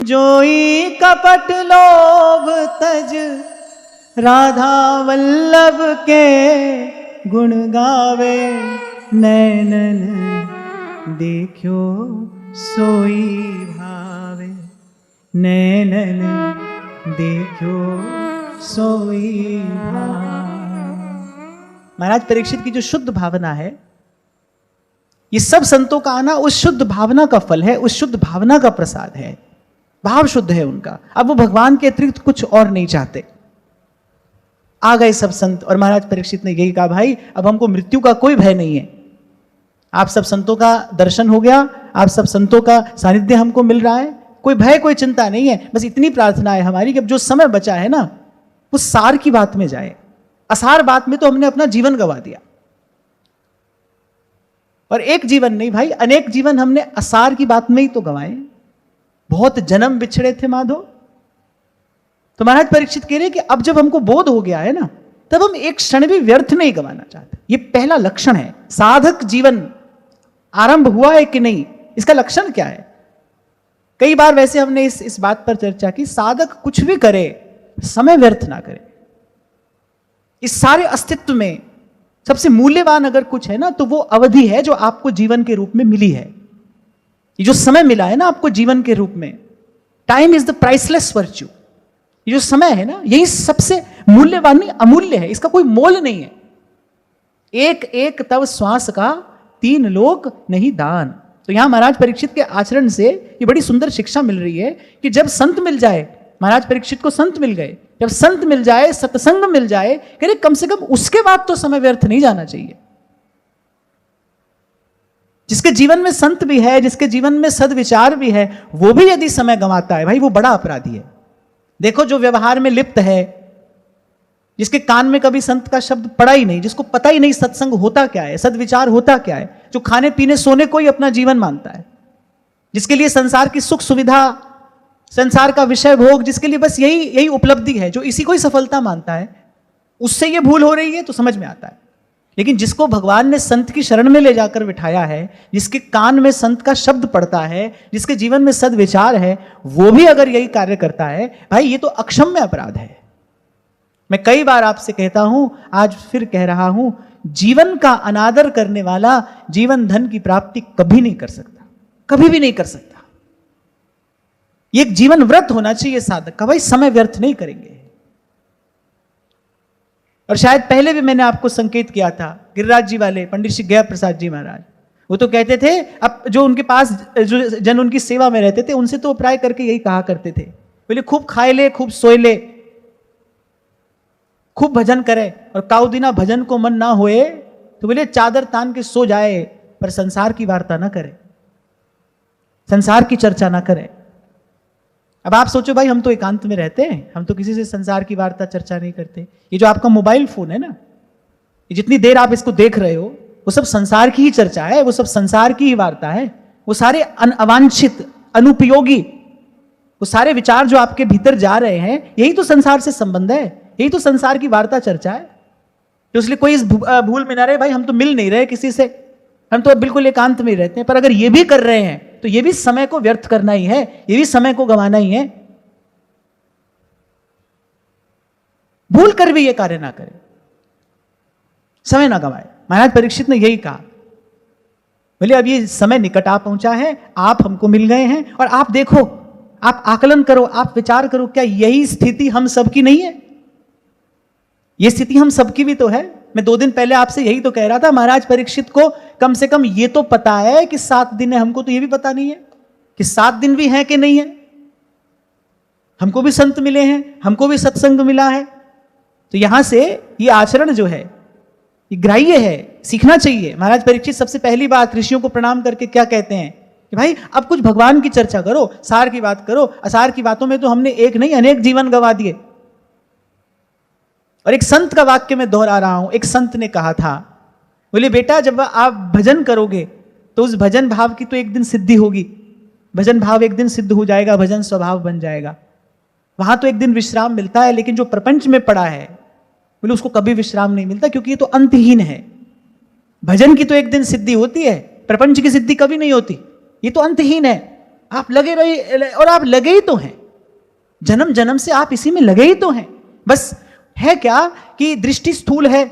जोई कपट लोभ तज राधा वल्लभ के गुण गावे, नैनन देखो सोई भावे, नैनन देखो सोई भावे। महाराज परीक्षित की जो शुद्ध भावना है, ये सब संतों का आना उस शुद्ध भावना का फल है, उस शुद्ध भावना का प्रसाद है। भाव शुद्ध है उनका। अब वो भगवान के अतिरिक्त कुछ और नहीं चाहते। आ गए सब संत और महाराज परीक्षित ने यही कहा, भाई अब हमको मृत्यु का कोई भय नहीं है। आप सब संतों का दर्शन हो गया, आप सब संतों का सानिध्य हमको मिल रहा है, कोई भय कोई चिंता नहीं है। बस इतनी प्रार्थना है हमारी कि अब जो समय बचा है ना, वो सार की बात में जाए। असार बात में तो हमने अपना जीवन गंवा दिया, और एक जीवन नहीं भाई, अनेक जीवन हमने असार की बात में ही तो गंवाए। बहुत जन्म बिछड़े थे माधो। तो महाराज परीक्षित कह रहे कि अब जब हमको बोध हो गया है ना, तब हम एक क्षण भी व्यर्थ नहीं गंवाना चाहते। ये पहला लक्षण है। साधक जीवन आरंभ हुआ है कि नहीं, इसका लक्षण क्या है? कई बार वैसे हमने इस बात पर चर्चा की, साधक कुछ भी करे समय व्यर्थ ना करे। इस सारे अस्तित्व में सबसे मूल्यवान अगर कुछ है ना, तो वो अवधि है जो आपको जीवन के रूप में मिली है। ये जो समय मिला है ना आपको जीवन के रूप में, time is the priceless virtue. ये जो समय है ना, यही सबसे मूल्यवान नहीं, अमूल्य है, इसका कोई मोल नहीं है। एक एक तव श्वास का तीन लोक नहीं दान। तो यहां महाराज परीक्षित के आचरण से ये बड़ी सुंदर शिक्षा मिल रही है कि जब संत मिल जाए, महाराज परीक्षित को संत मिल गए, जब संत मिल जाए, सत्संग मिल जाए, कह रहे कम से कम उसके बाद तो समय व्यर्थ नहीं जाना चाहिए। जिसके जीवन में संत भी है, जिसके जीवन में सद्विचार भी है, वो भी यदि समय गंवाता है, भाई वो बड़ा अपराधी है। देखो जो व्यवहार में लिप्त है, जिसके कान में कभी संत का शब्द पड़ा ही नहीं, जिसको पता ही नहीं सत्संग होता क्या है, सद्विचार होता क्या है, जो खाने पीने सोने को ही अपना जीवन मानता है, जिसके लिए संसार की सुख सुविधा, संसार का विषय भोग, जिसके लिए बस यही उपलब्धि है, जो इसी को ही सफलता मानता है, उससे ये भूल हो रही है तो समझ में आता है। लेकिन जिसको भगवान ने संत की शरण में ले जाकर बिठाया है, जिसके कान में संत का शब्द पड़ता है, जिसके जीवन में सद्विचार है, वो भी अगर यही कार्य करता है, भाई ये तो अक्षम्य अपराध है। मैं कई बार आपसे कहता हूं, आज फिर कह रहा हूं, जीवन का अनादर करने वाला जीवन धन की प्राप्ति कभी नहीं कर सकता, कभी भी नहीं कर सकता। ये एक जीवन व्रत होना चाहिए साधक का, भाई समय व्यर्थ नहीं करेंगे। और शायद पहले भी मैंने आपको संकेत किया था, गिरिराज जी वाले पंडित श्री गया प्रसाद जी महाराज, वो तो कहते थे, अब जो उनके पास जो जन उनकी सेवा में रहते थे, उनसे तो प्राय करके यही कहा करते थे, बोले खूब खाए ले, खूब सोए ले, खूब भजन करे, और काउ दिना भजन को मन ना होए तो बोले चादर तान के सो जाए, पर संसार की वार्ता ना करे, संसार की चर्चा ना करे। अब आप सोचो भाई, हम तो एकांत में रहते हैं, हम तो किसी से संसार की वार्ता चर्चा नहीं करते। ये जो आपका मोबाइल फोन है ना, ये जितनी देर आप इसको देख रहे हो, वो सब संसार की ही चर्चा है, वो सब संसार की ही वार्ता है। वो सारे अवांछित, अनुपयोगी, वो सारे विचार जो आपके भीतर जा रहे हैं, यही तो संसार से संबंध है, यही तो संसार की वार्ता चर्चा है। तो इसलिए कोई इस भूल में ना रहे, भाई हम तो मिल नहीं रहे किसी से, हम तो बिल्कुल एकांत में ही रहते हैं। पर अगर ये भी कर रहे हैं तो ये भी समय को व्यर्थ करना ही है, ये भी समय को गंवाना ही है। भूल कर भी ये कार्य ना करें, समय ना गंवाए। महाराज परीक्षित ने यही कहा, बोले अब ये समय निकट आ पहुंचा है, आप हमको मिल गए हैं, और आप देखो, आप आकलन करो, आप विचार करो, क्या यही स्थिति हम सबकी नहीं है? ये स्थिति हम सबकी भी तो है। मैं 2 दिन पहले आपसे यही तो कह रहा था, महाराज परीक्षित को कम से कम ये तो पता है कि 7 दिन है, हमको तो ये भी पता नहीं है कि 7 दिन भी है कि नहीं है। हमको भी संत मिले हैं, हमको भी सत्संग मिला है। तो यहां से ये आचरण जो है, ये ग्राह्य है, सीखना चाहिए। महाराज परीक्षित सबसे पहली बात ऋषियों को प्रणाम करके क्या कहते हैं कि भाई अब कुछ भगवान की चर्चा करो, सार की बात करो। असार की बातों में तो हमने एक नहीं अनेक जीवन गंवा दिए। और एक संत का वाक्य मैं दोहरा रहा हूं, एक संत ने कहा था, बोले बेटा जब आप भजन करोगे तो उस भजन भाव की तो एक दिन सिद्धि होगी, भजन भाव एक दिन सिद्ध हो जाएगा, भजन स्वभाव बन जाएगा, वहां तो एक दिन विश्राम मिलता है। लेकिन जो प्रपंच में पड़ा है, बोले उसको कभी विश्राम नहीं मिलता, क्योंकि ये तो अंतहीन है। भजन की तो एक दिन सिद्धि होती है, प्रपंच की सिद्धि कभी नहीं होती, ये तो अंतहीन है। आप लगे रहिए, और आप लगे ही तो हैं, जन्म जन्म से आप इसी में लगे ही तो हैं। बस है क्या कि दृष्टि स्थूल है,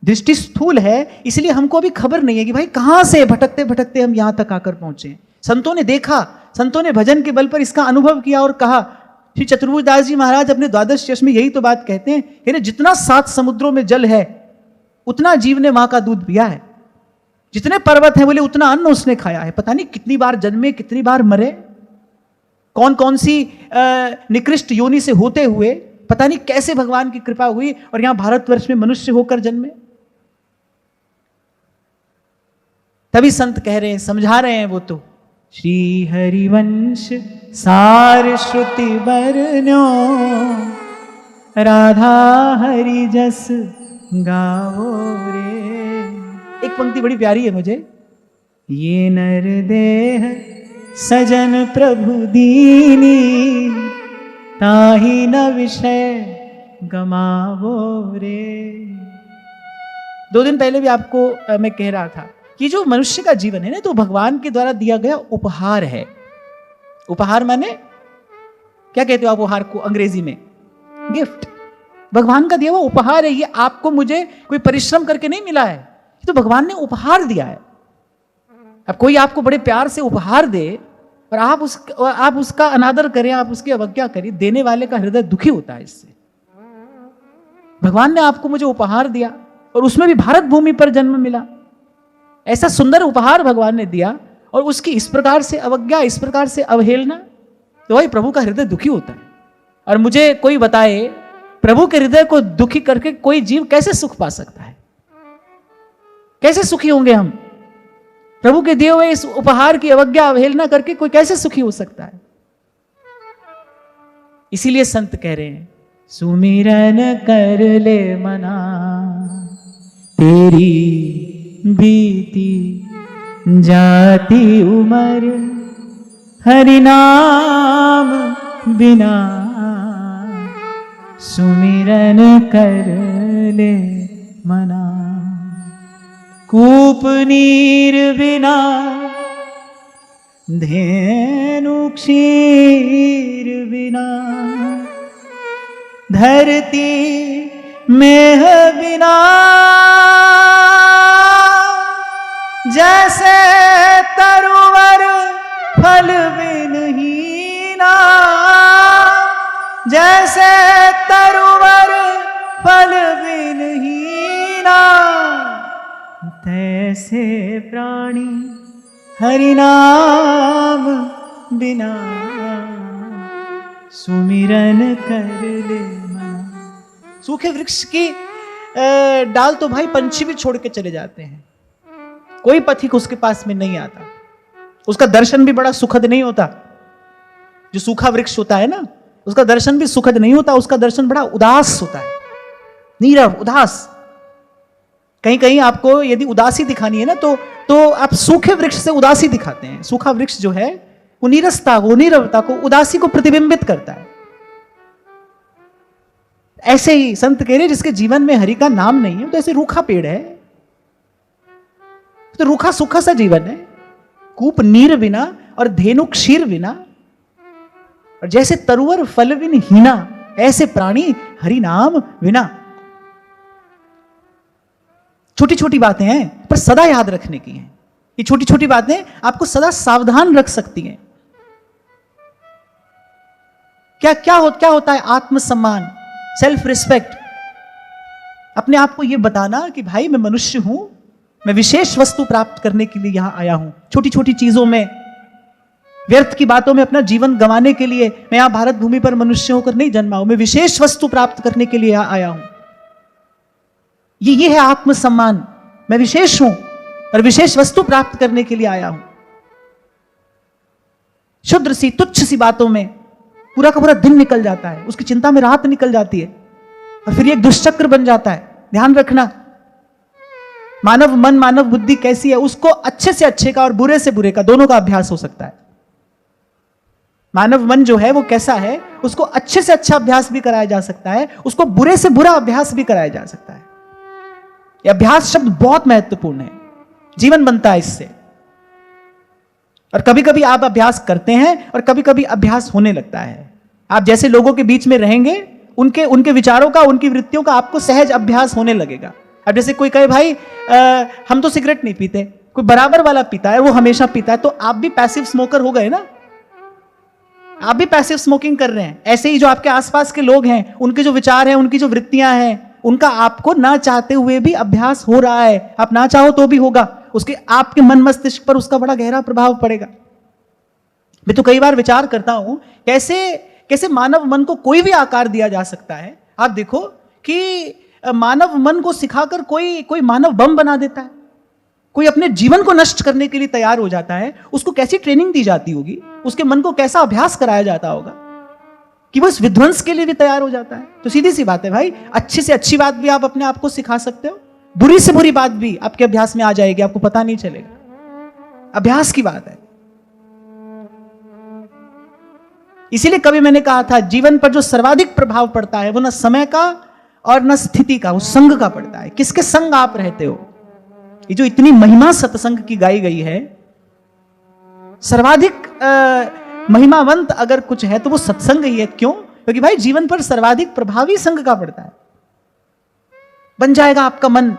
दृष्टि स्थूल है, इसलिए हमको अभी खबर नहीं है कि भाई कहां से भटकते भटकते हम यहां तक आकर पहुंचे। संतों ने देखा, संतों ने भजन के बल पर इसका अनुभव किया और कहा। श्री चतुर्भुज दास जी महाराज अपने द्वादश यश में यही तो बात कहते हैं कि जितना 7 समुद्रों में जल है उतना जीव ने मां का दूध पिया है, जितने पर्वत हैं बोले उतना अन्न उसने खाया है। पता नहीं कितनी बार जन्मे, कितनी बार मरे, कौन कौन सी निकृष्ट योनि से होते हुए, पता नहीं कैसे भगवान की कृपा हुई और यहां भारतवर्ष में मनुष्य होकर जन्मे। तभी संत कह रहे हैं, समझा रहे हैं वो तो, श्री हरिवंश सार श्रुति बरनो राधा हरि जस गावो रे। एक पंक्ति बड़ी प्यारी है मुझे, ये नर देह सजन प्रभु दीनी ताहि न विषय गमावो रे। 2 दिन पहले भी आपको मैं कह रहा था कि जो मनुष्य का जीवन है ना, तो भगवान के द्वारा दिया गया उपहार है। उपहार माने क्या कहते हो आप उपहार को अंग्रेजी में? गिफ्ट। भगवान का दिया हुआ उपहार है। ये आपको मुझे कोई परिश्रम करके नहीं मिला है, तो भगवान ने उपहार दिया है। अब कोई आपको बड़े प्यार से उपहार दे और आप उसका अनादर करें, आप उसकी अवज्ञा करें, देने वाले का हृदय दुखी होता है इससे। भगवान ने आपको मुझे उपहार दिया और उसमें भी भारत भूमि पर जन्म मिला। ऐसा सुंदर उपहार भगवान ने दिया और उसकी इस प्रकार से अवज्ञा, इस प्रकार से अवहेलना, तो भाई प्रभु का हृदय दुखी होता है। और मुझे कोई बताए, प्रभु के हृदय को दुखी करके कोई जीव कैसे सुख पा सकता है? कैसे सुखी होंगे हम? प्रभु के दिए हुए इस उपहार की अवज्ञा अवहेलना करके कोई कैसे सुखी हो सकता है? इसीलिए संत कह रहे हैं, सुमिरन कर ले मना तेरी बीती जाती उम्र हरि नाम बिना सुमिरन कर ले मना। कूप नीर बिना धेनु क्षीर बिना धरती मेह बिना जैसे तरुवर फल बिनहीना, जैसे तरुवर फल बिनहीना, तैसे प्राणी हरि नाम बिना सुमिरन कर ले मना। सूखे वृक्ष की डाल तो भाई पंछी भी छोड़ के चले जाते हैं, कोई पथिक उसके पास में नहीं आता, उसका दर्शन भी बड़ा सुखद नहीं होता। जो सूखा वृक्ष होता है ना, उसका दर्शन भी सुखद नहीं होता, उसका दर्शन बड़ा उदास होता है, नीरव उदास। कहीं कहीं आपको यदि उदासी दिखानी है ना, तो आप सूखे वृक्ष से उदासी दिखाते हैं। सूखा वृक्ष जो है वो नीरसता, वो नीरवता को, उदासी को प्रतिबिंबित करता है। ऐसे ही संत कह रहे जिसके जीवन में हरि का नाम नहीं है, तो ऐसे रूखा पेड़ है, तो रूखा सूखा सा जीवन है। कूप नीर बिना और धेनु क्षीर बिना, और जैसे तरुवर फल बिन हीना, ऐसे प्राणी हरि नाम बिना। छोटी छोटी बातें हैं पर सदा याद रखने की हैं। ये छोटी छोटी बातें आपको सदा सावधान रख सकती हैं। क्या होता है आत्मसम्मान, सेल्फ रिस्पेक्ट। अपने आप को यह बताना कि भाई मैं मनुष्य हूं, मैं विशेष वस्तु प्राप्त करने के लिए यहां आया हूं। छोटी छोटी चीजों में, व्यर्थ की बातों में अपना जीवन गंवाने के लिए मैं यहां भारत भूमि पर मनुष्य होकर नहीं जन्मा हूं, मैं विशेष वस्तु प्राप्त करने के लिए यहां आया हूं। ये है आत्मसम्मान। मैं विशेष हूं और विशेष वस्तु प्राप्त करने के लिए आया हूं। क्षुद्र सी तुच्छ सी बातों में पूरा का पूरा दिन निकल जाता है, उसकी चिंता में रात निकल जाती है और फिर एक दुष्चक्र बन जाता है। ध्यान रखना, मानव मन, मानव बुद्धि कैसी है, उसको अच्छे से अच्छे का और बुरे से बुरे का दोनों का अभ्यास हो सकता है। मानव मन जो है वो कैसा है, उसको अच्छे से अच्छा अभ्यास भी कराया जा सकता है, उसको बुरे से बुरा अभ्यास भी कराया जा सकता है। यह अभ्यास शब्द बहुत महत्वपूर्ण है, जीवन बनता है इससे। और कभी कभी आप अभ्यास करते हैं और कभी कभी अभ्यास होने लगता है। आप जैसे लोगों के बीच में रहेंगे, उनके विचारों का, उनकी वृत्तियों का आपको सहज अभ्यास होने लगेगा। अब जैसे कोई कहे भाई हम तो सिगरेट नहीं पीते, कोई बराबर वाला पीता है, वो हमेशा पीता है, तो आप भी पैसिव स्मोकर हो गए ना, आप भी पैसिव स्मोकिंग कर रहे हैं। ऐसे ही जो आपके आसपास के लोग हैं, उनके जो विचार हैं, उनकी जो वृत्तियां हैं, उनका आपको ना चाहते हुए भी अभ्यास हो रहा है। आप ना चाहो तो भी होगा, उसके आपके मन मस्तिष्क पर उसका बड़ा गहरा प्रभाव पड़ेगा। मैं तो कई बार विचार करता हूं कैसे मानव मन को कोई भी आकार दिया जा सकता है। आप देखो कि मानव मन को सिखाकर कोई मानव बम बना देता है, कोई अपने जीवन को नष्ट करने के लिए तैयार हो जाता है। उसको कैसी ट्रेनिंग दी जाती होगी, उसके मन को कैसा अभ्यास कराया जाता होगा कि वो इस विध्वंस के लिए भी तैयार हो जाता है। तो सीधी सी बात है भाई, अच्छी से अच्छी बात भी आप अपने आप को सिखा सकते हो, बुरी से बुरी बात भी आपके अभ्यास में आ जाएगी, आपको पता नहीं चलेगा। अभ्यास की बात है। इसीलिए कभी मैंने कहा था, जीवन पर जो सर्वाधिक प्रभाव पड़ता है वो न समय का और न स्थिति का, वो संग का पड़ता है। किसके संग आप रहते हो। ये जो इतनी महिमा सत्संग की गाई गई है, सर्वाधिक महिमावंत अगर कुछ है तो वो सत्संग ही है। क्यों? क्योंकि भाई जीवन पर सर्वाधिक प्रभावी संग का पड़ता है। बन जाएगा आपका मन।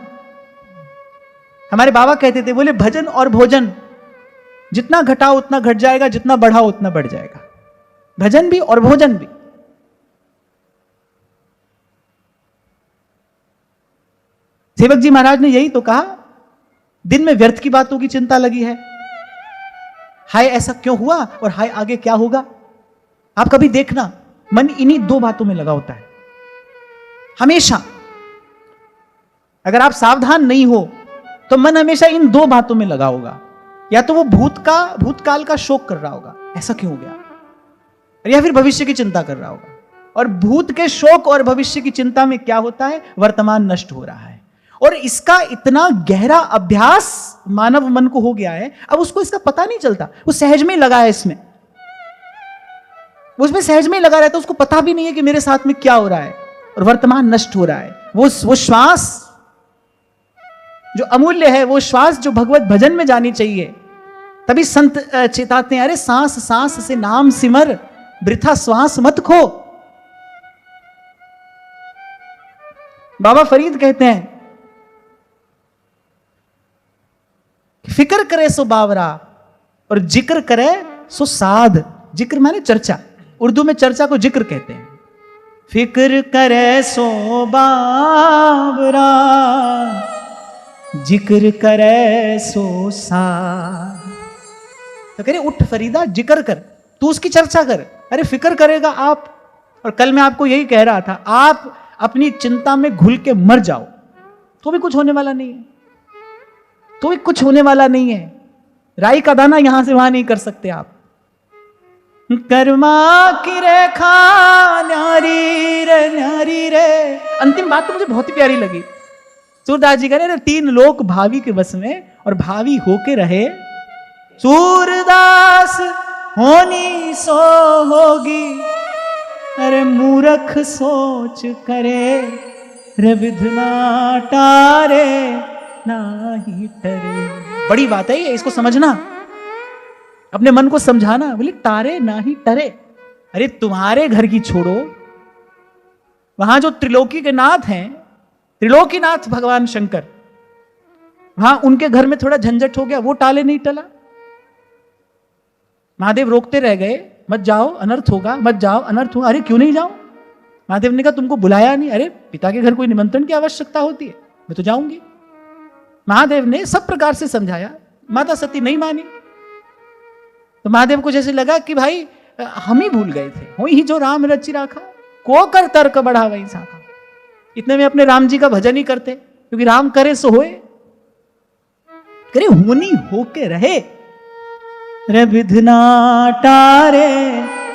हमारे बाबा कहते थे, बोले भजन और भोजन जितना घटाओ उतना घट जाएगा, जितना बढ़ाओ उतना बढ़ जाएगा। भजन भी और भोजन भी। सेवक जी महाराज ने यही तो कहा, दिन में व्यर्थ की बातों की चिंता लगी है, हाय ऐसा क्यों हुआ और हाय आगे क्या होगा। आप कभी देखना, मन इन्हीं दो बातों में लगा होता है हमेशा। अगर आप सावधान नहीं हो तो मन हमेशा इन दो बातों में लगा होगा। या तो वो भूतकाल का शोक कर रहा होगा, ऐसा क्यों हो गया, या फिर भविष्य की चिंता कर रहा होगा। और भूत के शोक और भविष्य की चिंता में क्या होता है, वर्तमान नष्ट हो रहा है। और इसका इतना गहरा अभ्यास मानव मन को हो गया है, अब उसको इसका पता नहीं चलता, वो सहज में लगा है इसमें, उसमें सहज में लगा रहता है, उसको पता भी नहीं है कि मेरे साथ में क्या हो रहा है और वर्तमान नष्ट हो रहा है। वो श्वास जो अमूल्य है, वो श्वास जो भगवत भजन में जानी चाहिए। तभी संत चेताते हैं, अरे सांस सांस से नाम सिमर, वृथा श्वास मत खो। बाबा फरीद कहते हैं, फिक्र करे सो बावरा और जिक्र करे सो साध। जिक्र माने चर्चा, उर्दू में चर्चा को जिक्र कहते हैं। फिक्र करे सो बावरा, जिक्र करे सो साध। तो कह रहे उठ फरीदा, जिक्र कर, तू उसकी चर्चा कर। अरे फिक्र करेगा आप, और कल मैं आपको यही कह रहा था, आप अपनी चिंता में घुल के मर जाओ तो भी कुछ होने वाला नहीं है, तो भी कुछ होने वाला नहीं है। राई का दाना यहां से वहां नहीं कर सकते आप। कर्मा की रेखा न्यारी रे। अंतिम बात तो मुझे बहुत ही प्यारी लगी। सूरदास जी कह रहे, तीन लोक भावी के बस में और भावी होके रहे। सूरदास होनी सो होगी, अरे मूर्ख सोच करे, रे विधना टारे नाही टरे। बड़ी बात है ये, इसको समझना, अपने मन को समझाना। बोले टारे नाही टरे। अरे तुम्हारे घर की छोड़ो, वहां जो त्रिलोकी के नाथ हैं, त्रिलोकीनाथ भगवान शंकर, वहां उनके घर में थोड़ा झंझट हो गया, वो टाले नहीं टला। महादेव रोकते रह गए, मत जाओ अनर्थ होगा, मत जाओ अनर्थ होगा। अरे क्यों नहीं जाओ? महादेव ने कहा तुमको बुलाया नहीं। अरे पिता के घर कोई निमंत्रण की आवश्यकता होती है, मैं तो जाऊंगी। महादेव ने सब प्रकार से समझाया, माता सती नहीं मानी। तो महादेव को जैसे लगा कि भाई हम ही भूल गए थे, वही ही जो राम रचि राखा, को कर तर्क बढ़ा वही साखा। इतने में अपने राम जी का भजन ही करते, क्योंकि राम करे सो होए। करे होनी होके रहे, रे विधना टारे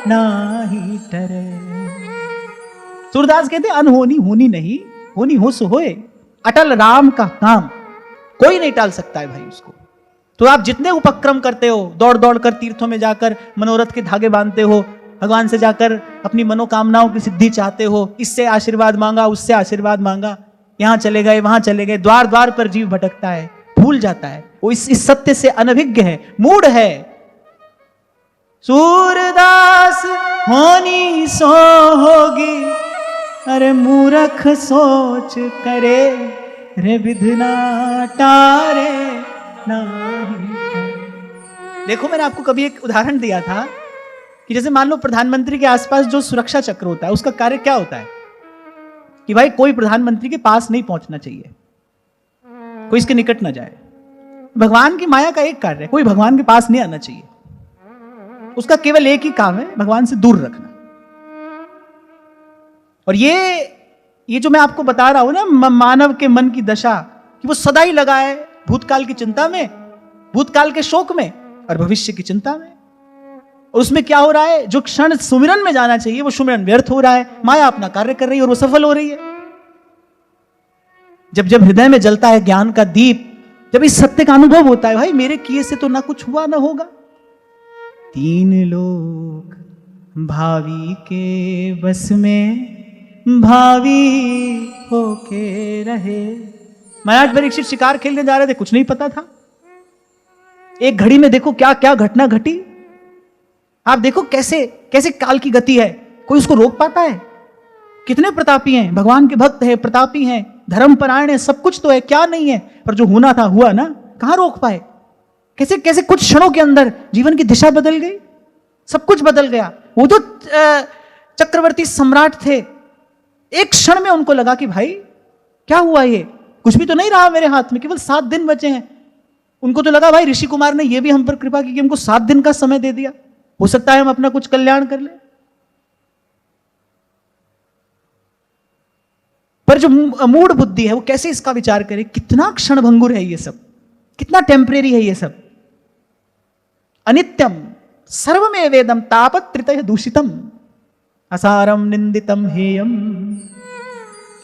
नाही टरे। सूरदास कहते अनहोनी होनी नहीं, होनी हो सो होए। अटल राम का काम कोई नहीं टाल सकता है भाई उसको। तो आप जितने उपक्रम करते हो, दौड़ दौड़ कर तीर्थों में जाकर मनोरथ के धागे बांधते हो, भगवान से जाकर अपनी मनोकामनाओं की सिद्धि चाहते हो, इससे आशीर्वाद मांगा, उससे आशीर्वाद मांगा, यहां चले गए वहां चले गए, द्वार द्वार पर जीव भटकता है, भूल जाता है, वो इस सत्य से अनभिज्ञ है, मूढ़ है। सूरदास होनी सो होगी, अरे मूर्ख सोच करे, रे विधना टारे नहीं। देखो मैंने आपको कभी एक उदाहरण दिया था कि जैसे मान लो प्रधानमंत्री के आसपास जो सुरक्षा चक्र होता है उसका कार्य क्या होता है कि भाई कोई प्रधानमंत्री के पास नहीं पहुंचना चाहिए, कोई इसके निकट ना जाए। भगवान की माया का एक कार्य है, कोई भगवान के पास नहीं आना चाहिए, उसका केवल एक ही काम है, भगवान से दूर रखना। और ये जो मैं आपको बता रहा हूं ना, मानव के मन की दशा कि वो सदा ही लगा है भूतकाल की चिंता में, भूतकाल के शोक में और भविष्य की चिंता में। और उसमें क्या हो रहा है, जो क्षण सुमिरन में जाना चाहिए वो सुमिरन व्यर्थ हो रहा है, माया अपना कार्य कर रही है और वो सफल हो रही है। जब जब हृदय में जलता है ज्ञान का दीप, जब इस सत्य का अनुभव होता है, भाई मेरे किए से तो ना कुछ हुआ ना होगा, तीन लोग भावी के बस में भावी होके रहे। महाराज परीक्षित शिकार खेलने जा रहे थे, कुछ नहीं पता था, एक घड़ी में देखो क्या क्या घटना घटी। आप देखो कैसे कैसे काल की गति है, कोई उसको रोक पाता है? कितने प्रतापी हैं, भगवान के भक्त हैं, प्रतापी हैं, धर्मपरायण है, सब कुछ तो है, क्या नहीं है, पर जो होना था हुआ ना, कहां रोक पाए? कैसे कैसे कुछ क्षणों के अंदर जीवन की दिशा बदल गई, सब कुछ बदल गया। वो जो चक्रवर्ती सम्राट थे, एक क्षण में उनको लगा कि भाई क्या हुआ, ये कुछ भी तो नहीं रहा मेरे हाथ में, केवल 7 दिन बचे हैं। उनको तो लगा भाई ऋषि कुमार ने ये भी हम पर कृपा की कि हमको 7 दिन का समय दे दिया, हो सकता है हम अपना कुछ कल्याण कर ले। पर जो मूढ़ बुद्धि है वो कैसे इसका विचार करे, कितना क्षण भंगुर है ये सब, कितना टेम्परेरी है ये सब। अनित्यम सर्वमेव वेदम तापत्रितः दूषितम असारम निंदितम हेयम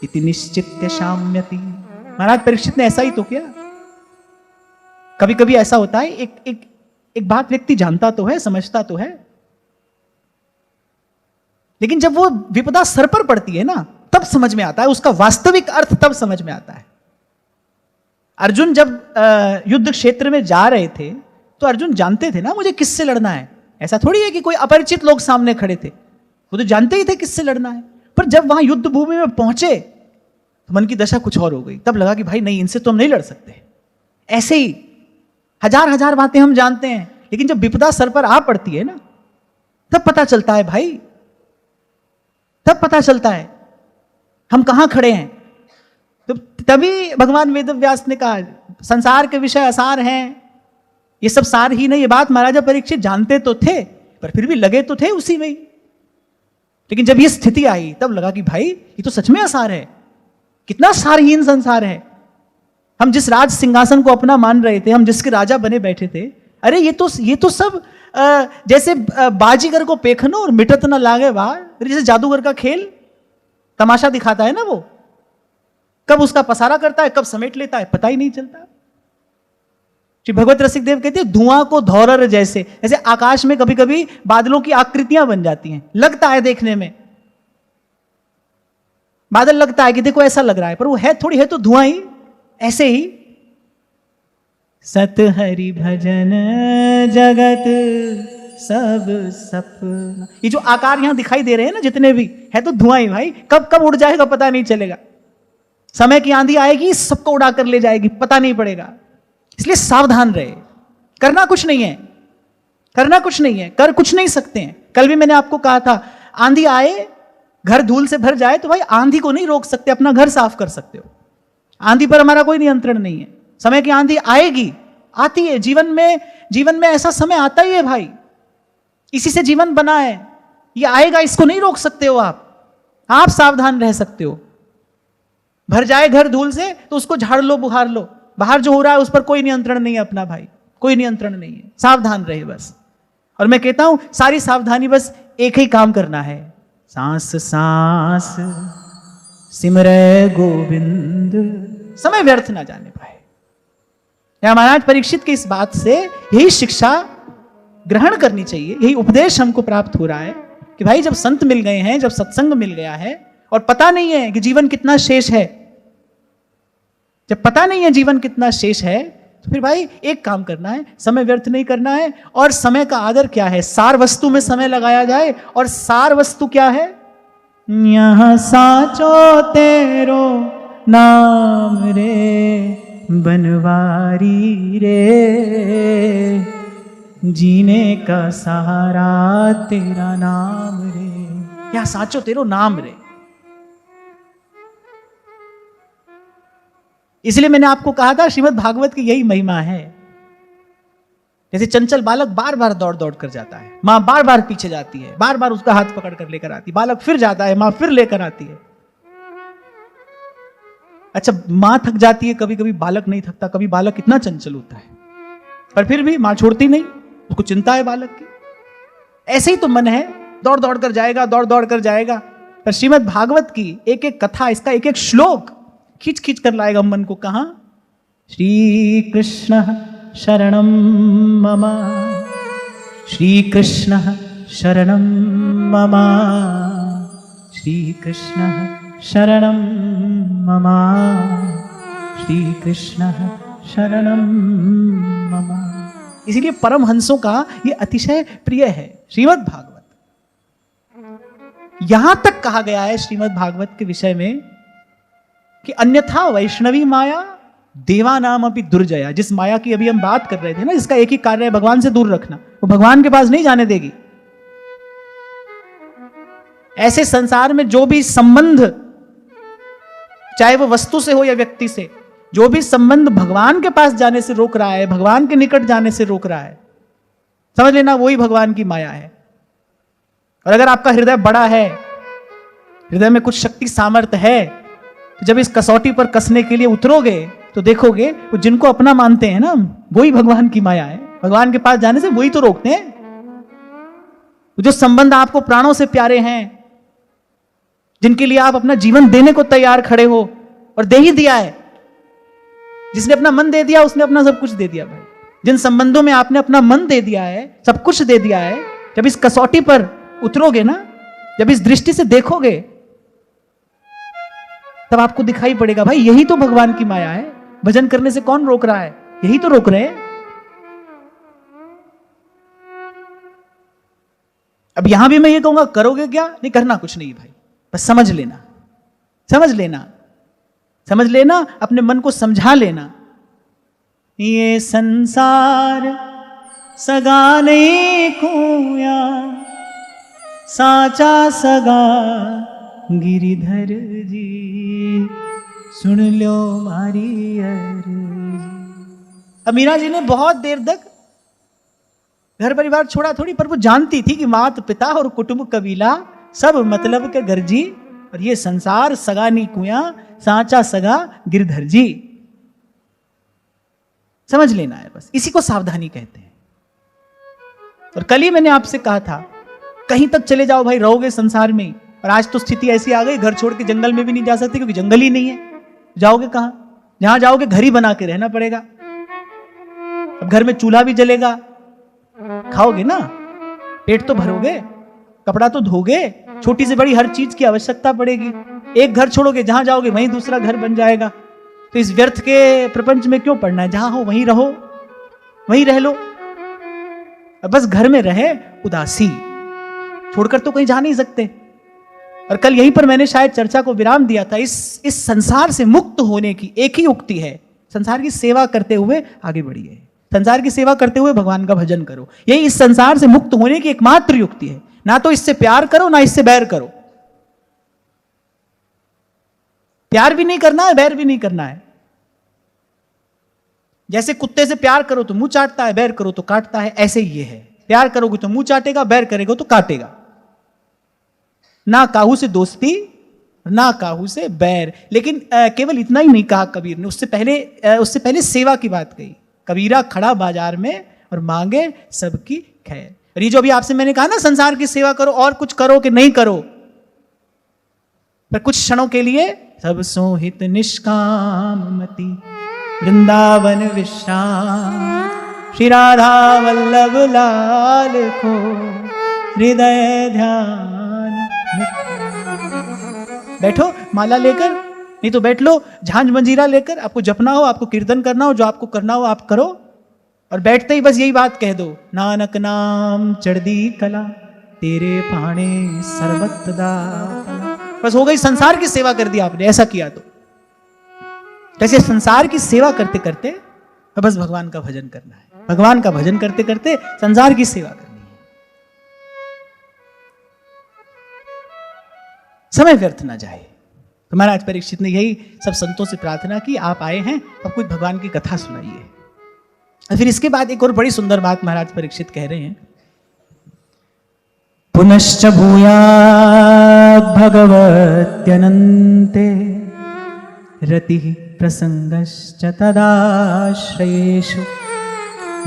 इति निश्चित्य शाम्यति। महाराज परीक्षित ने ऐसा ही तो किया। कभी कभी ऐसा होता है, एक बात व्यक्ति जानता तो है, समझता तो है, लेकिन जब वो विपदा सर पर पड़ती है ना, तब समझ में आता है, उसका वास्तविक अर्थ तब समझ में आता है। अर्जुन जब युद्ध क्षेत्र में जा रहे थे तो अर्जुन जानते थे ना मुझे किससे लड़ना है। ऐसा थोड़ी है कि कोई अपरिचित लोग सामने खड़े थे, वो तो जानते ही थे किससे लड़ना है। पर जब वहां युद्ध भूमि में पहुंचे तो मन की दशा कुछ और हो गई। तब लगा कि भाई नहीं, इनसे तो हम नहीं लड़ सकते। ऐसे ही हजार हजार बातें हम जानते हैं, लेकिन जब विपदा सर पर आ पड़ती है ना, तब पता चलता है भाई, तब पता चलता है हम कहां खड़े हैं। तो तभी भगवान वेदव्यास ने कहा संसार के विषय असार हैं, ये सब सार ही नहीं। ये बात महाराजा परीक्षित जानते तो थे, पर फिर भी लगे तो थे उसी में ही। लेकिन जब ये स्थिति आई तब लगा कि भाई ये तो सच में असार है, कितना सारहीन संसार है। हम जिस राज सिंहासन को अपना मान रहे थे, हम जिसके राजा बने बैठे थे, अरे ये तो सब जैसे बाजीगर को पेखनो और मिटत न लागे बाहर, जैसे जादूगर का खेल तमाशा दिखाता है ना, वो कब उसका पसारा करता है, कब समेट लेता है, पता ही नहीं चलता। श्री भगवत रसिक देव कहते हैं धुआं को धौरर जैसे, जैसे आकाश में कभी कभी बादलों की आकृतियां बन जाती हैं, लगता है देखने में बादल लगता है कि देखो ऐसा लग रहा है, पर वो है थोड़ी, है तो धुआं ही। ऐसे ही सत हरि भजन जगत सब सपना, ये जो आकार यहां दिखाई दे रहे हैं ना जितने भी, है तो धुआं ही भाई। कब कब उड़ जाएगा पता नहीं चलेगा, समय की आंधी आएगी सबको उड़ा कर ले जाएगी, पता नहीं पड़ेगा। इसलिए सावधान रहे, करना कुछ नहीं है, करना कुछ नहीं है, कर कुछ नहीं सकते हैं। कल भी मैंने आपको कहा था, आंधी आए घर धूल से भर जाए तो भाई आंधी को नहीं रोक सकते, अपना घर साफ कर सकते हो। आंधी पर हमारा कोई नियंत्रण नहीं है। समय की आंधी आएगी, आती है, जीवन में ऐसा समय आता ही है भाई, इसी से जीवन बना है, ये आएगा, इसको नहीं रोक सकते हो आप सावधान रह सकते हो। भर जाए घर धूल से तो उसको झाड़ लो, बुहार लो, बाहर जो हो रहा है उस पर कोई नियंत्रण नहीं है अपना भाई, कोई नियंत्रण नहीं है, सावधान रहे बस। और मैं कहता हूं सारी सावधानी बस एक ही काम करना है, सांस सांस सिमरे गोविंद, समय व्यर्थ ना जाने पाए। या महाराज परीक्षित की इस बात से यही शिक्षा ग्रहण करनी चाहिए, यही उपदेश हमको प्राप्त हो रहा है कि भाई जब संत मिल गए हैं, जब सत्संग मिल गया है और पता नहीं है कि जीवन कितना शेष है, जब पता नहीं है जीवन कितना शेष है, तो फिर भाई एक काम करना है, समय व्यर्थ नहीं करना है। और समय का आदर क्या है? सार वस्तु में समय लगाया जाए। और सार वस्तु क्या है? यहाँ साचो तेरो नाम रे बनवारी रे, जीने का सहारा तेरा नाम रे। यहाँ साचो तेरो नाम रे। इसलिए मैंने आपको कहा था श्रीमद् भागवत की यही महिमा है। जैसे चंचल बालक बार बार दौड़ दौड़ कर जाता है, मां बार बार पीछे जाती है, बार बार उसका हाथ पकड़ कर लेकर आती, बालक फिर जाता है, मां फिर लेकर आती है। अच्छा, मां थक जाती है कभी कभी, बालक नहीं थकता। कभी बालक इतना चंचल होता है, पर फिर भी मां छोड़ती नहीं, उसको चिंता है बालक की। ऐसे ही तो मन है, दौड़ दौड़ कर जाएगा, दौड़ दौड़ कर जाएगा। पर श्रीमद् भागवत की एक एक कथा, इसका एक एक श्लोक खींच खींच कर लाएगा मन को। कहां? श्री कृष्ण शरणम मम, श्री कृष्ण शरणम मम, श्री कृष्ण शरणम मम, श्री कृष्ण शरणम मम। इसीलिए परमहंसों का ये अतिशय प्रिय है श्रीमद् भागवत। यहां तक कहा गया है श्रीमद् भागवत के विषय में कि अन्यथा वैष्णवी माया देवानाम अपि दुर्जया। जिस माया की अभी हम बात कर रहे थे ना, जिसका एक ही कार्य है भगवान से दूर रखना, वो भगवान के पास नहीं जाने देगी। ऐसे संसार में जो भी संबंध, चाहे वो वस्तु से हो या व्यक्ति से, जो भी संबंध भगवान के पास जाने से रोक रहा है, भगवान के निकट जाने से रोक रहा है, समझ लेना वही भगवान की माया है। और अगर आपका हृदय बड़ा है, हृदय में कुछ शक्ति सामर्थ्य है, तो जब इस कसौटी पर कसने के लिए उतरोगे तो देखोगे वो जिनको अपना मानते हैं ना, वही भगवान की माया है। भगवान के पास जाने से वही तो रोकते हैं। जो संबंध आपको प्राणों से प्यारे हैं, जिनके लिए आप अपना जीवन देने को तैयार खड़े हो, और दे ही दिया है। जिसने अपना मन दे दिया उसने अपना सब कुछ दे दिया भाई। जिन संबंधों में आपने अपना मन दे दिया है, सब कुछ दे दिया है, जब इस कसौटी पर उतरोगे ना, जब इस दृष्टि से देखोगे, तब आपको दिखाई पड़ेगा भाई यही तो भगवान की माया है। भजन करने से कौन रोक रहा है? यही तो रोक रहे हैं। अब यहां भी मैं ये कहूंगा, करोगे क्या? नहीं करना कुछ नहीं भाई, बस समझ लेना, समझ लेना, समझ लेना, अपने मन को समझा लेना। ये संसार सगा नहीं खोया, साचा सगा गिरिधर जी, सुन लो मारी अर्जी। अब मीरा जी ने बहुत देर तक घर परिवार छोड़ा थोड़ी, पर वो जानती थी कि मात पिता और कुटुंब कबीला सब मतलब के घर जी, और ये संसार सगा नी कुया, सांचा सगा गिरधर जी। समझ लेना है बस, इसी को सावधानी कहते हैं। और कल ही मैंने आपसे कहा था, कहीं तक चले जाओ भाई, रहोगे संसार में। और आज तो स्थिति ऐसी आ गई, घर छोड़ के जंगल में भी नहीं जा सकते, क्योंकि जंगल ही नहीं है। जाओगे कहां? जहां जाओगे घर ही बना के रहना पड़ेगा। अब घर में चूल्हा भी जलेगा, खाओगे ना, पेट तो भरोगे, कपड़ा तो धोगे, छोटी से बड़ी हर चीज की आवश्यकता पड़ेगी। एक घर छोड़ोगे, जहां जाओगे वहीं दूसरा घर बन जाएगा। तो इस व्यर्थ के प्रपंच में क्यों पड़ना है? जहां हो वहीं रहो, वहीं रह लो। अब बस घर में रहे उदासी, छोड़कर तो कहीं जा नहीं सकते। और कल यहीं पर मैंने शायद चर्चा को विराम दिया था। इस संसार से मुक्त होने की एक ही उक्ति है, संसार की सेवा करते हुए आगे बढ़िए। संसार की सेवा करते हुए भगवान का भजन करो, यही इस संसार से मुक्त होने की एकमात्र युक्ति है। ना तो इससे प्यार करो, ना इससे बैर करो। प्यार भी नहीं करना है, बैर भी नहीं करना है। जैसे कुत्ते से प्यार करो तो मुंह चाटता है, बैर करो तो काटता है, ऐसे ही ये है। प्यार करोगे तो मुंह चाटेगा, बैर करेगा तो काटेगा। ना काहू से दोस्ती, ना काहू से बैर। लेकिन केवल इतना ही नहीं कहा कबीर ने, उससे पहले सेवा की बात कही। कबीरा खड़ा बाजार में और मांगे सबकी खैर। और ये जो अभी आपसे मैंने कहा ना, संसार की सेवा करो, और कुछ करो कि नहीं करो, पर कुछ क्षणों के लिए सब सोहित निष्काम मति वृंदावन विश्राम, श्री राधा वल्लभ लाल को हृदय ध्यान। बैठो माला लेकर, नहीं तो बैठ लो झांझ मंजीरा लेकर, आपको जपना हो, आपको कीर्तन करना हो, जो आपको करना हो आप करो, और बैठते ही बस यही बात कह दो, नानक नाम चढ़दी कला तेरे पाणे सर्वत दा। बस हो गई, संसार की सेवा कर दी आपने, ऐसा किया तो। ऐसे संसार की सेवा करते करते बस भगवान का भजन करना है, भगवान का भजन करते करते संसार की सेवा करनी है, समय व्यर्थ ना जाए। तो महाराज परीक्षित ने यही सब संतों से प्रार्थना की, आप आए हैं अब कुछ भगवान की कथा सुनाइए। और फिर इसके बाद एक और बड़ी सुंदर बात महाराज परीक्षित कह रहे हैं, पुनश्च भूयात् भगवत्यनन्ते रतिः प्रसंगश्च तदाश्रयेषु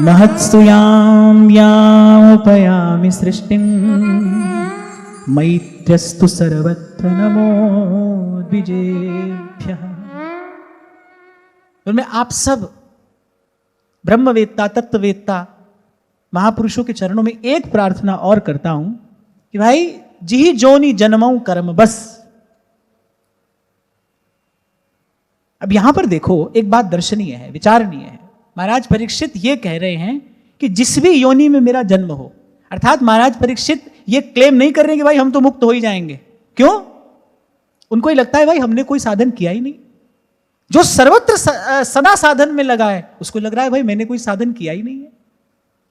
महत्स्तुयां यामुपयामि सृष्टिं मैत्रस्तु सर्वत्र नमो द्विजेभ्यः। तो मैं आप सब ब्रह्मवेत्ता तत्ववेत्ता महापुरुषों के चरणों में एक प्रार्थना और करता हूं कि भाई जी जोनी जन्मों कर्म बस। अब यहां पर देखो एक बात दर्शनीय है, विचारणीय है। महाराज परीक्षित ये कह रहे हैं कि जिस भी योनि में मेरा जन्म हो, अर्थात महाराज परीक्षित ये क्लेम नहीं कर रहे कि भाई हम तो मुक्त हो ही जाएंगे। क्यों? उनको ही लगता है भाई हमने कोई साधन किया ही नहीं। जो सर्वत्र सदा साधन में लगा है उसको लग रहा है भाई मैंने कोई साधन किया ही नहीं है।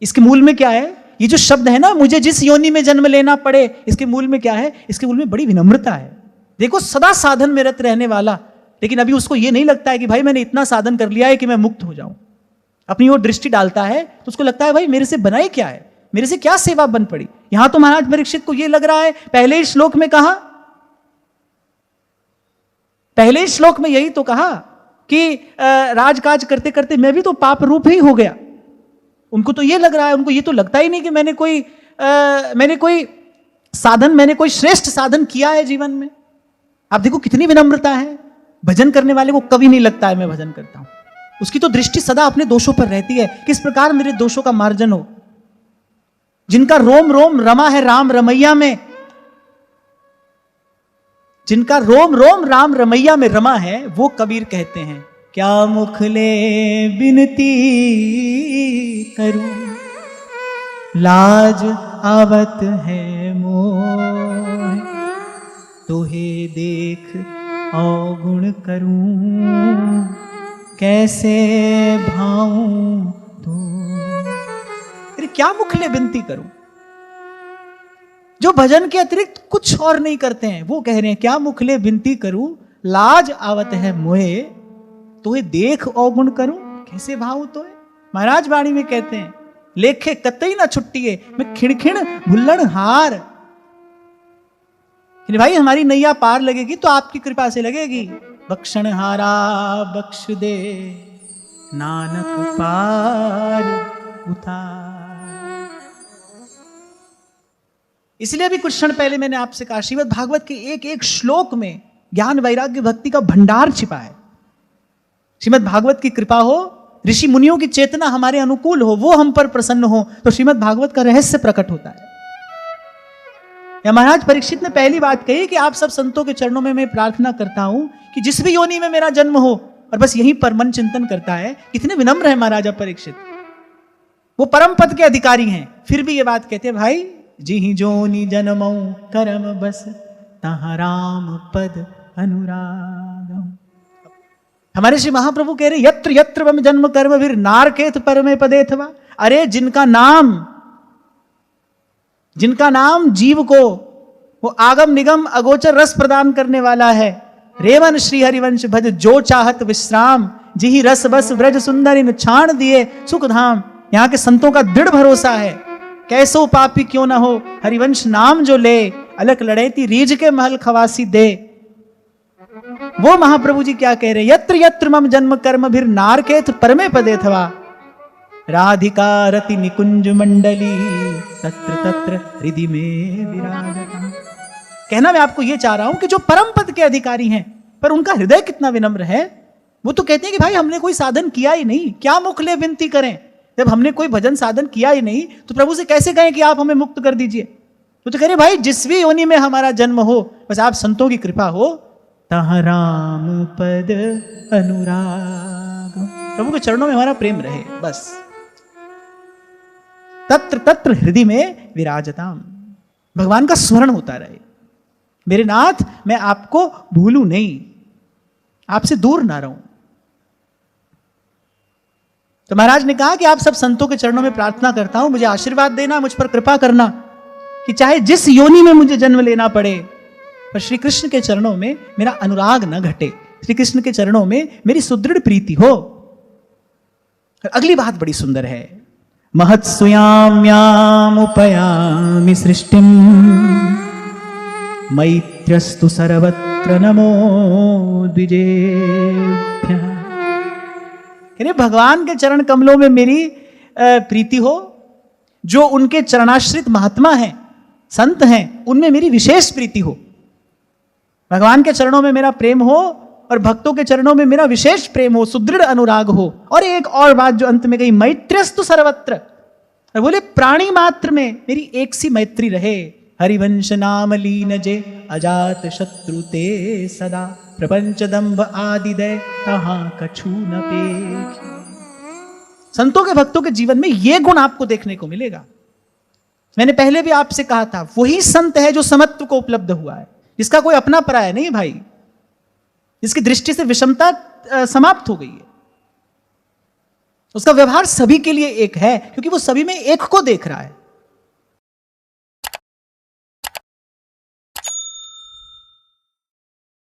इसके मूल में क्या है? ये जो शब्द है ना, मुझे जिस योनि में जन्म लेना पड़े, इसके मूल में क्या है? इसके मूल में बड़ी विनम्रता है। देखो सदा साधन में रत रहने वाला, लेकिन अभी उसको ये नहीं लगता है कि भाई मैंने इतना साधन कर लिया है कि मैं मुक्त हो जाऊं। अपनी ओर दृष्टि डालता है तो उसको लगता है भाई मेरे से बनाई क्या है, मेरे से क्या सेवा बन पड़ी। यहां तो महाराज परीक्षित को यह लग रहा है, पहले ही श्लोक में कहा, पहले ही श्लोक में यही तो कहा कि राजकाज करते करते मैं भी तो पाप रूप ही हो गया। उनको तो यह लग रहा है, उनको ये तो लगता ही नहीं कि मैंने कोई साधन, मैंने कोई श्रेष्ठ साधन किया है जीवन में। आप देखो कितनी विनम्रता है। भजन करने वाले को कभी नहीं लगता है मैं भजन करता हूं। उसकी तो दृष्टि सदा अपने दोषों पर रहती है, किस प्रकार मेरे दोषों का मार्जन हो। जिनका रोम रोम रमा है राम रमैया में, जिनका रोम रोम राम रमैया में रमा है, वो कबीर कहते हैं क्या मुखले बिनती करूं, लाज आवत है मोह, तोहे देख अवगुण करूं, कैसे भाऊं तो। अरे क्या मुखले बिनती करूं। जो भजन के अतिरिक्त कुछ और नहीं करते हैं वो कह रहे हैं क्या मुखले बिनती करूं, लाज आवत है मोहे, तोहे देख अवगुण करूं, कैसे भाऊं तो। महाराज वाणी में कहते हैं लेखे कतई ना छुट्टिए, मैं खिड़खिड़ भुल्लड़ हार। भाई हमारी नैया पार लगेगी तो आपकी कृपा से लगेगी। बख्शण हारा बख्श दे, नानक पार उतार। इसलिए अभी कुछ क्षण पहले मैंने आपसे कहा श्रीमद् भागवत के एक एक श्लोक में ज्ञान वैराग्य भक्ति का भंडार छिपा है। श्रीमद् भागवत की कृपा हो, ऋषि मुनियों की चेतना हमारे अनुकूल हो, वो हम पर प्रसन्न हो, तो श्रीमद् भागवत का रहस्य प्रकट होता है। या महाराज परीक्षित ने पहली बात कही कि आप सब संतों के चरणों में मैं प्रार्थना करता हूं कि जिस भी योनि में मेरा जन्म हो, और बस यहीं पर मन चिंतन करता है। कितने विनम्र है महाराजा परीक्षित, वो परम पद के अधिकारी हैं, फिर भी ये बात कहते हैं भाई जी जोनि जन्मौ करम बस, तहाँ राम पद अनुराग। हमारे श्री महाप्रभु कह रहे यत्र यत्र वम जन्म कर्म वीर नारकेत परमे पदेथवा। अरे जिनका नाम जीव को वो आगम निगम अगोचर रस प्रदान करने वाला है। रेवन श्री हरिवंश भज जो चाहत विश्राम, जिहि रस बस ब्रज सुंदरिन छाण दिए सुख धाम। यहाँ के संतों का दृढ़ भरोसा है, कैसो पापी क्यों ना हो, हरिवंश नाम जो ले, अलक लड़ेती रीझ के महल खवासी दे। वो महाप्रभु जी क्या कह रहे हैं, यत्र यत्र मम जन्म कर्म भिर नारकेत परमे पदेथवा, राधिका रति निकुंज मंडली, तत्र तत्र हृदय में विराजता। कहना मैं आपको ये चाह रहा हूं कि जो परम पद के अधिकारी हैं, पर उनका हृदय कितना विनम्र है। वो तो कहते हैं कि भाई हमने कोई साधन किया ही नहीं, क्या मुखले विनती करें। जब हमने कोई भजन साधन किया ही नहीं तो प्रभु से कैसे कहें कि आप हमें मुक्त कर दीजिए। तो कह रहे भाई जिस भी योनि में हमारा जन्म हो, बस आप संतों की कृपा हो तहाँ राम पद अनुराग। प्रभु के चरणों में हमारा प्रेम रहे बस। तत्र तत्र हृदय में विराजताम, भगवान का स्मरण होता रहे। मेरे नाथ मैं आपको भूलूं नहीं, आपसे दूर ना रहूं। तो महाराज ने कहा कि आप सब संतों के चरणों में प्रार्थना करता हूं, मुझे आशीर्वाद देना, मुझ पर कृपा करना कि चाहे जिस योनि में मुझे जन्म लेना पड़े, पर श्री कृष्ण के चरणों में मेरा अनुराग न घटे, श्री कृष्ण के चरणों में मेरी सुदृढ़ प्रीति हो। अगली बात बड़ी सुंदर है, महत्स्वयाम्यामुपयामि सृष्टिम मैत्रस्तु सर्वत्र नमो द्विजेभ्यः। भगवान के चरण कमलों में मेरी प्रीति हो, जो उनके चरणाश्रित महात्मा हैं, संत हैं, उनमें मेरी विशेष प्रीति हो। भगवान के चरणों में मेरा प्रेम हो और भक्तों के चरणों में मेरा विशेष प्रेम हो, सुदृढ़ अनुराग हो। और एक और बात जो अंत में कही, मैत्र्यस्तु सर्वत्र, बोले प्राणी मात्र में मेरी एक सी मैत्री रहे। हरिवंश नाम लीन जे अजात शत्रु ते सदा, प्रपंच दंभ आदि दय तहां कछु न पेखी। संतों के भक्तों के जीवन में यह गुण आपको देखने को मिलेगा। मैंने पहले भी आपसे कहा था, वही संत है जो समत्व को उपलब्ध हुआ है, जिसका कोई अपना पराया नहीं भाई, जिसकी दृष्टि से विषमता समाप्त हो गई है। उसका व्यवहार सभी के लिए एक है, क्योंकि वो सभी में एक को देख रहा है।